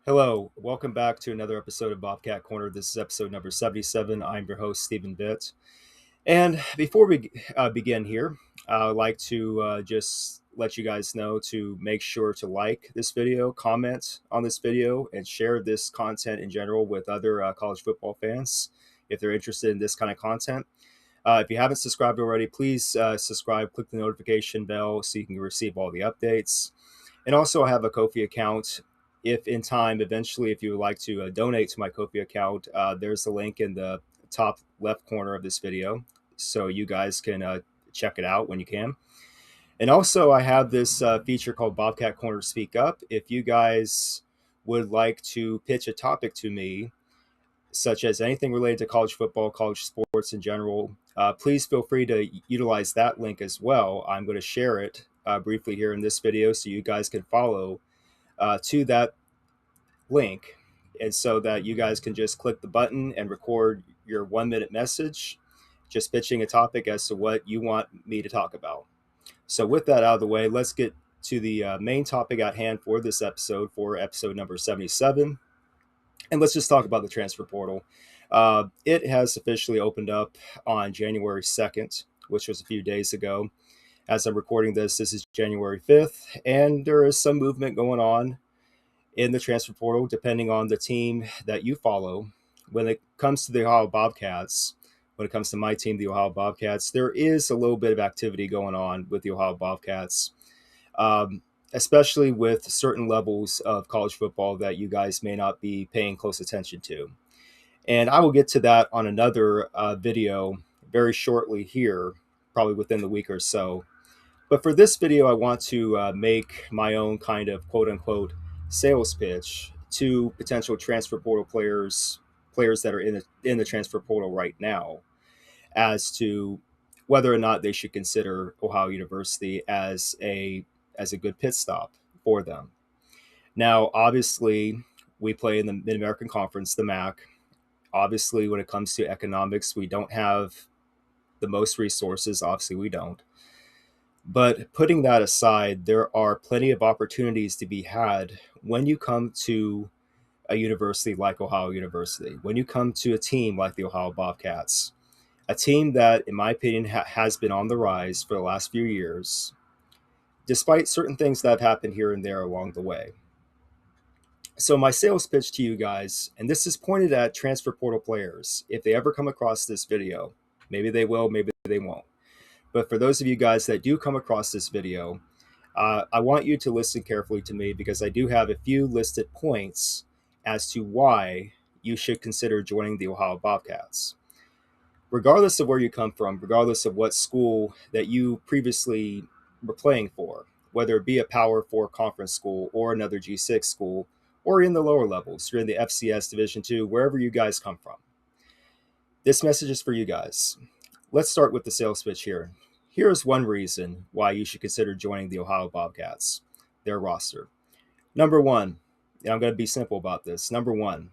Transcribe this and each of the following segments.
Hello, welcome back to another episode of Bobcat Corner. This is episode number 77. I'm your host, Stephen Bitt. And before we begin here, I'd like to just let you guys know to make sure to like this video, comment on this video, and share this content in general with other college football fans if they're interested in this kind of content. If you haven't subscribed already, please subscribe, click the notification bell so you can receive all the updates. And also, I have a Ko-fi account. If in time, eventually, if you would like to donate to my Ko-fi account, there's the link in the top left corner of this video. So you guys can check it out when you can. And also, I have this feature called Bobcat Corner Speak Up. If you guys would like to pitch a topic to me, such as anything related to college football, college sports in general, please feel free to utilize that link as well. I'm going to share it briefly here in this video so you guys can follow to that link, and so that you guys can just click the button and record your 1 minute message, just pitching a topic as to what you want me to talk about. So with that out of the way, let's get to the main topic at hand for this episode, for episode number 77. And let's just talk about the transfer portal. It has officially opened up on January 2nd, which was a few days ago. As I'm recording this is January 5th, and there is some movement going on in the transfer portal depending on the team that you follow. When it comes to the Ohio Bobcats, when it comes to my team, the Ohio Bobcats, there is a little bit of activity going on with the Ohio Bobcats, especially with certain levels of college football that you guys may not be paying close attention to. And I will get to that on another video very shortly here, probably within the week or so. But for this video, I want to make my own kind of quote unquote sales pitch to potential transfer portal players that are in the transfer portal right now, as to whether or not they should consider Ohio University as a good pit stop for them. Now, obviously, we play in the Mid-American Conference, the MAC. Obviously, when it comes to economics, we don't have the most resources. Obviously, we don't. But putting that aside, there are plenty of opportunities to be had when you come to a university like Ohio University, when you come to a team like the Ohio Bobcats, a team that, in my opinion, has been on the rise for the last few years, despite certain things that have happened here and there along the way. So my sales pitch to you guys, and this is pointed at transfer portal players, if they ever come across this video, maybe they will, maybe they won't. But for those of you guys that do come across this video, I want you to listen carefully to me, because I do have a few listed points as to why you should consider joining the Ohio Bobcats. Regardless of where you come from, regardless of what school that you previously were playing for, whether it be a Power 4 conference school or another G6 school, or in the lower levels, you're in the FCS Division II, wherever you guys come from. This message is for you guys. Let's start with the sales pitch here. Here's one reason why you should consider joining the Ohio Bobcats, their roster. Number one, and I'm going to be simple about this. Number one,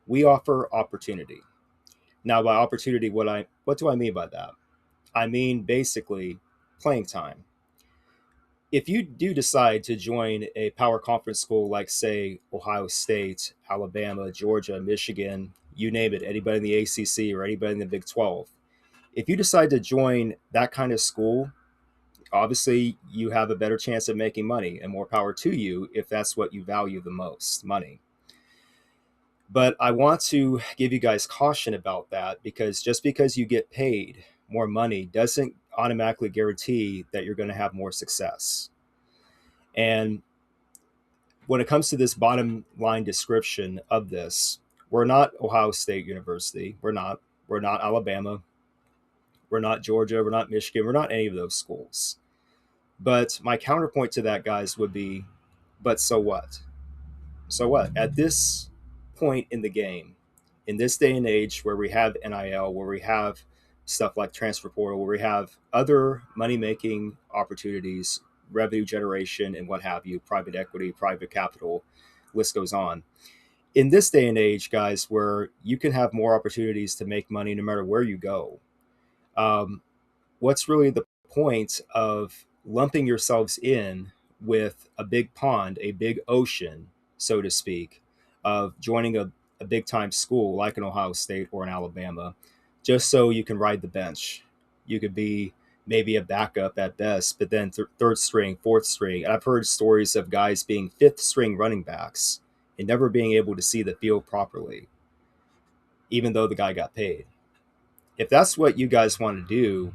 we offer opportunity. Now, by opportunity, what do I mean by that? I mean basically playing time. If you do decide to join a power conference school like, say, Ohio State, Alabama, Georgia, Michigan, you name it, anybody in the ACC or anybody in the Big 12, if you decide to join that kind of school, obviously you have a better chance of making money, and more power to you if that's what you value the most, money. But I want to give you guys caution about that, because just because you get paid more money doesn't automatically guarantee that you're going to have more success. And when it comes to this bottom line description of this, we're not Ohio State University. We're not Alabama. We're not Georgia. We're not Michigan. We're not any of those schools. But my counterpoint to that, guys, would be, but so what? So what? At this point in the game, in this day and age where we have NIL, where we have stuff like transfer portal, where we have other money-making opportunities, revenue generation, and what have you, private equity, private capital, list goes on. In this day and age, guys, where you can have more opportunities to make money no matter where you go, what's really the point of lumping yourselves in with a big pond, a big ocean, so to speak, of joining a big time school like an Ohio State or an Alabama, just so you can ride the bench. You could be maybe a backup at best, but then third string, fourth string. And I've heard stories of guys being fifth string running backs and never being able to see the field properly, even though the guy got paid. If that's what you guys want to do,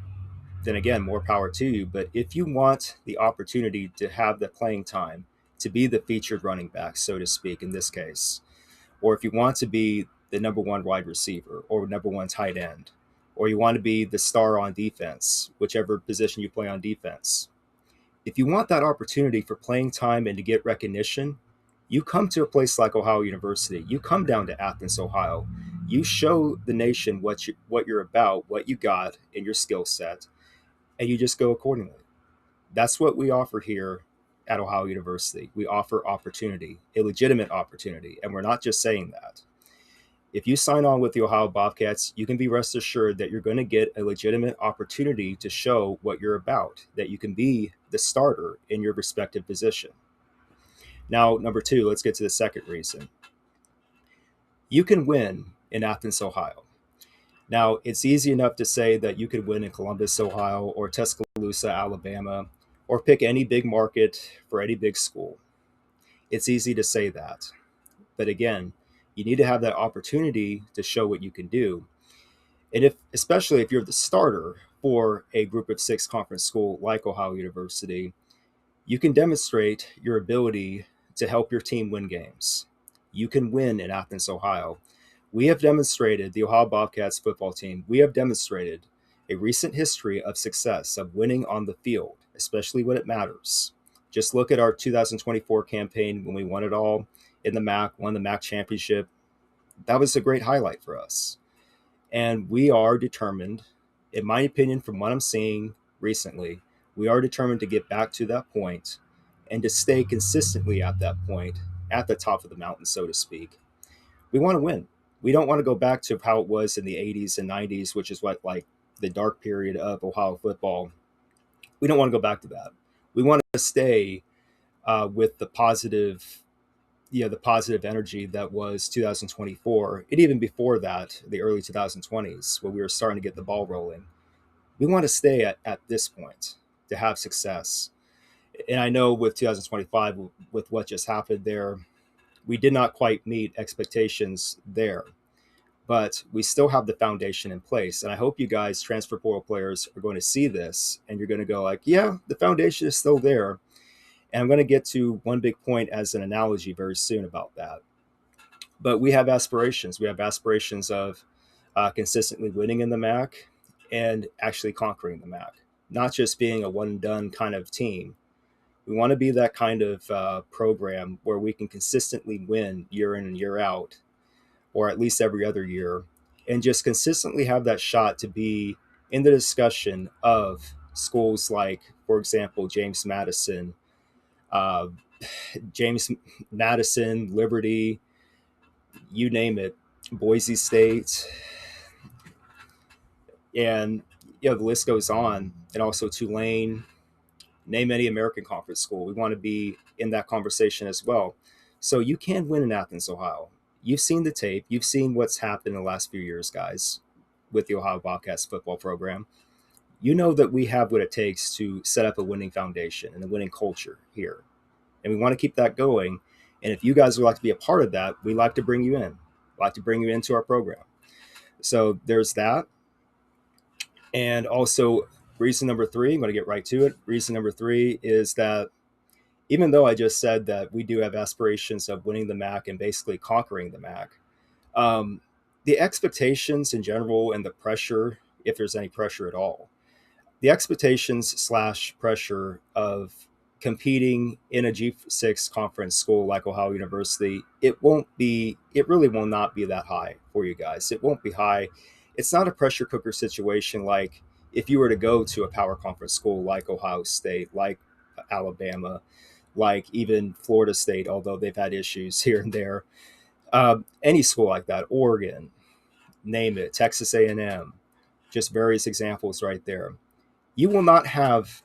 then again, more power to you. But if you want the opportunity to have the playing time, to be the featured running back, so to speak, in this case, or if you want to be the number one wide receiver or number one tight end, or you want to be the star on defense, whichever position you play on defense, if you want that opportunity for playing time and to get recognition, you come to a place like Ohio University. You come down to Athens, Ohio. You show the nation what you're about, what you got in your skill set, and you just go accordingly. That's what we offer here at Ohio University. We offer opportunity, a legitimate opportunity, and we're not just saying that. If you sign on with the Ohio Bobcats, you can be rest assured that you're going to get a legitimate opportunity to show what you're about, that you can be the starter in your respective position. Now, number two, let's get to the second reason. You can win in Athens, Ohio. Now, it's easy enough to say that you could win in Columbus, Ohio, or Tuscaloosa, Alabama, or pick any big market for any big school. It's easy to say that. But again, you need to have that opportunity to show what you can do. And especially if you're the starter for a group of six conference school like Ohio University, you can demonstrate your ability to help your team win games. You can win in Athens, Ohio. We have demonstrated, the Ohio Bobcats football team, we have demonstrated a recent history of success, of winning on the field, especially when it matters. Just look at our 2024 campaign when we won it all in the MAC, won the MAC championship. That was a great highlight for us. And we are determined, in my opinion, from what I'm seeing recently, we are determined to get back to that point and to stay consistently at that point, at the top of the mountain, so to speak. We want to win. We don't want to go back to how it was in the 80s and 90s, which is what like the dark period of Ohio football. We don't want to go back to that. We want to stay with the positive, the positive energy that was 2024, and even before that, the early 2020s, when we were starting to get the ball rolling. We want to stay at this point to have success. And I know with 2025, with what just happened there, we did not quite meet expectations there, but we still have the foundation in place. And I hope you guys, transfer portal players, are going to see this and you're going to go like, yeah, the foundation is still there. And I'm going to get to one big point as an analogy very soon about that. But we have aspirations. We have aspirations of consistently winning in the MAC and actually conquering the MAC, not just being a one and done kind of team. We want to be that kind of program where we can consistently win year in and year out, or at least every other year, and just consistently have that shot to be in the discussion of schools like, for example, uh, James Madison, Liberty, you name it, Boise State, and the list goes on, and also Tulane, name any American Conference school. We want to be in that conversation as well. So you can win in Athens, Ohio. You've seen the tape. You've seen what's happened in the last few years, guys, with the Ohio Bobcats football program. You know that we have what it takes to set up a winning foundation and a winning culture here. And we want to keep that going. And if you guys would like to be a part of that, we'd like to bring you in. We'd like to bring you into our program. So there's that. And also, reason number three, I'm going to get right to it. Reason number three is that even though I just said that we do have aspirations of winning the MAC and basically conquering the MAC, the expectations in general and the pressure, if there's any pressure at all, the expectations slash pressure of competing in a G6 conference school like Ohio University, it really will not be that high for you guys. It won't be high. It's not a pressure cooker situation like if you were to go to a power conference school like Ohio State, like Alabama, like even Florida State, although they've had issues here and there. Any school like that, Oregon, name it, Texas A&M, just various examples right there. You will not have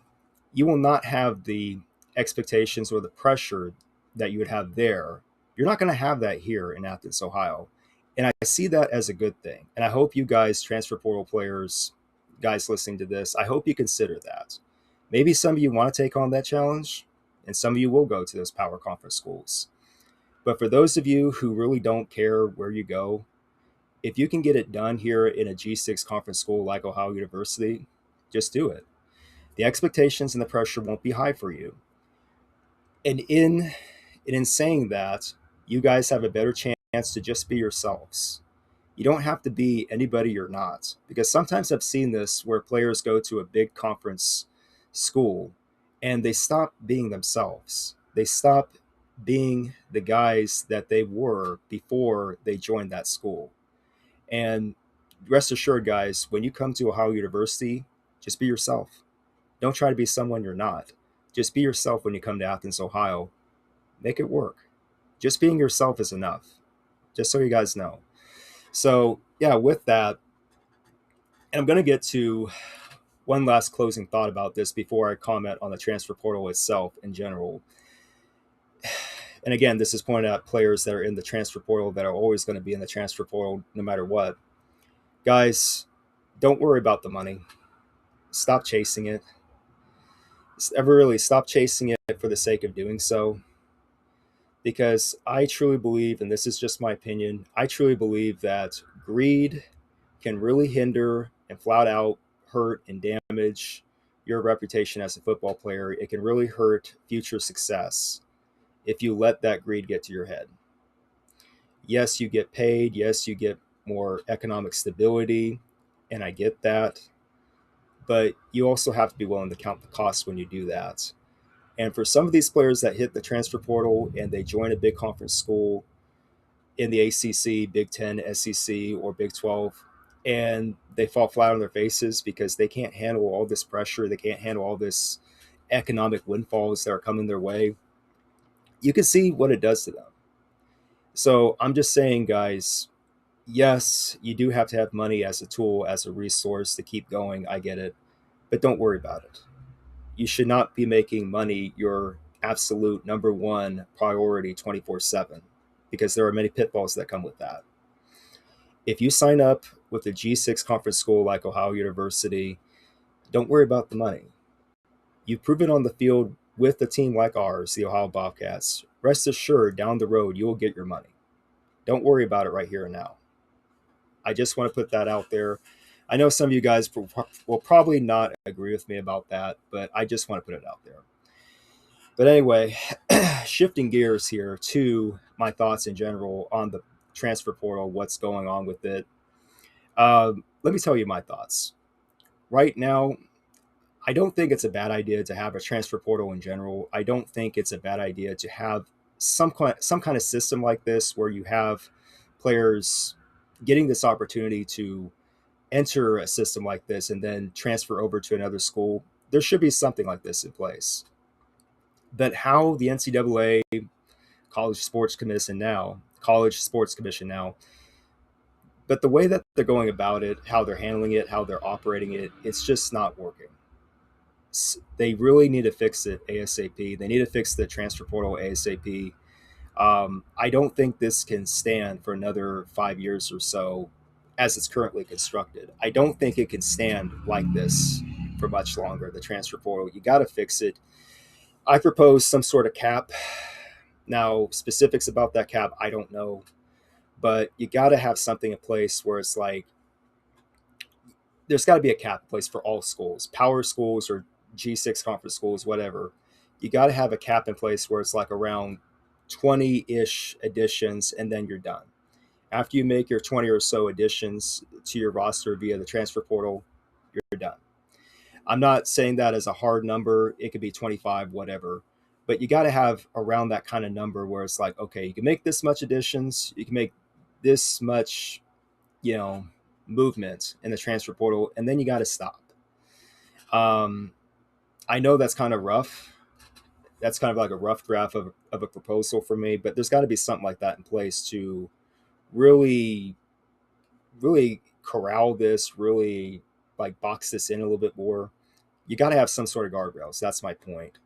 the expectations or the pressure that you would have there You're not going to have that here in Athens, Ohio. And I see that as a good thing. And I hope you guys, transfer portal players, guys listening to this, I hope you consider that. Maybe some of you want to take on that challenge, and some of you will go to those power conference schools. But for those of you who really don't care where you go, if you can get it done here in a G6 conference school like Ohio University, just do it. The expectations and the pressure won't be high for you. And in saying that, you guys have a better chance to just be yourselves. You don't have to be anybody you're not. Because sometimes I've seen this where players go to a big conference school and they stop being themselves. They stop being the guys that they were before they joined that school. And rest assured, guys, when you come to Ohio University, just be yourself. Don't try to be someone you're not. Just be yourself when you come to Athens, Ohio. Make it work. Just being yourself is enough, just so you guys know. So, yeah, with that, and I'm going to get to one last closing thought about this before I comment on the transfer portal itself in general. And again, this is pointed out players that are in the transfer portal that are always going to be in the transfer portal no matter what. Guys, don't worry about the money. Stop chasing it. Ever really stop chasing it for the sake of doing so. Because I truly believe, and this is just my opinion, I truly believe that greed can really hinder and flat out hurt and damage your reputation as a football player. It can really hurt future success if you let that greed get to your head. Yes, you get paid. Yes, you get more economic stability, and I get that. But you also have to be willing to count the costs when you do that. And for some of these players that hit the transfer portal and they join a big conference school in the ACC, Big Ten, SEC, or Big 12, and they fall flat on their faces because they can't handle all this pressure, they can't handle all this economic windfalls that are coming their way, you can see what it does to them. So I'm just saying, guys, yes, you do have to have money as a tool, as a resource to keep going. I get it. But don't worry about it. You should not be making money your absolute number one priority 24/7, because there are many pitfalls that come with that. If you sign up with a G6 conference school like Ohio University, don't worry about the money. You've proven on the field with a team like ours, the Ohio Bobcats. Rest assured, down the road, you will get your money. Don't worry about it right here and now. I just want to put that out there. I know some of you guys will probably not agree with me about that, but I just want to put it out there. But anyway, shifting gears here to my thoughts in general on the transfer portal, what's going on with it. Let me tell you my thoughts. Right now, I don't think it's a bad idea to have a transfer portal in general. I don't think it's a bad idea to have some kind of system like this where you have players getting this opportunity to enter a system like this and then transfer over to another school. There should be something like this in place. But how the NCAA college sports commission now, but the way that they're going about it, how they're handling it, how they're operating it, it's just not working. They really need to fix it ASAP. They need to fix the transfer portal ASAP. I don't think this can stand for another 5 years or so as it's currently constructed. I don't think it can stand like this for much longer, the transfer portal. You got to fix it. I propose some sort of cap. Now, specifics about that cap, I don't know. But you got to have something in place where it's like, there's got to be a cap in place for all schools, power schools or G6 conference schools, whatever. You got to have a cap in place where it's like around 20-ish additions and then you're done. After you make your 20 or so additions to your roster via the transfer portal, you're done. I'm not saying that as a hard number. It could be 25, whatever. But you got to have around that kind of number where it's like, okay, you can make this much additions, you can make this much, you know, movement in the transfer portal, and then you got to stop. Um, I know that's kind of rough. That's kind of like a rough draft of a proposal for me, but there's got to be something like that in place to really, really corral this, really like box this in a little bit more. You got to have some sort of guardrails. That's my point.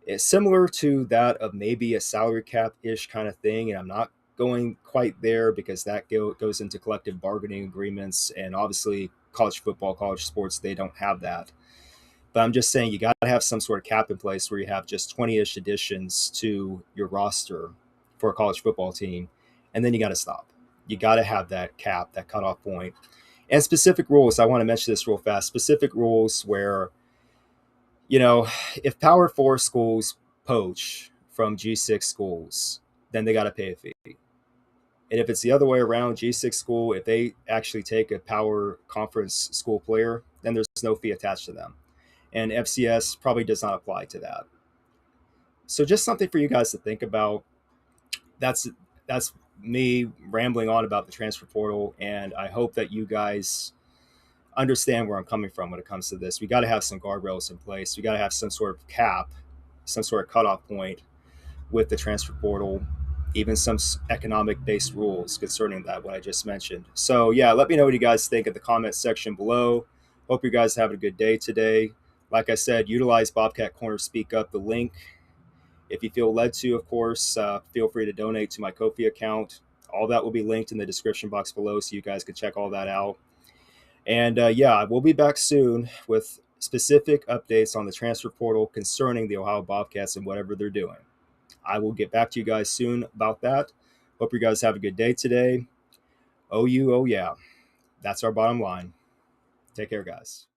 It's similar to that of maybe a salary cap ish kind of thing. And I'm not going quite there because that goes into collective bargaining agreements. And obviously, college football, college sports, they don't have that. But I'm just saying you got to have some sort of cap in place where you have just 20 ish additions to your roster for a college football team. And then you got to stop. You got to have that cap, that cutoff point. And specific rules. I want to mention this real fast. Specific rules where, you know, if Power Four schools poach from G6 schools, then they got to pay a fee. And if it's the other way around, G6 school, if they actually take a Power Conference school player, then there's no fee attached to them. And FCS probably does not apply to that. So just something for you guys to think about. That's that's me rambling on about the transfer portal, and I hope that you guys understand where I'm coming from when it comes to this. We got to have some guardrails in place. We got to have some sort of cap, some sort of cutoff point with the transfer portal, even some economic based rules concerning that, what I just mentioned. So, yeah, let me know what you guys think in the comment section below. Hope you guys are having a good day today. Like I said, utilize Bobcat Corner Speak Up, the link. If you feel led to, of course, feel free to donate to my Ko-fi account. All that will be linked in the description box below so you guys can check all that out. And yeah, we'll be back soon with specific updates on the transfer portal concerning the Ohio Bobcats and whatever they're doing. I will get back to you guys soon about that. Hope you guys have a good day today. OU, oh yeah. That's our bottom line. Take care, guys.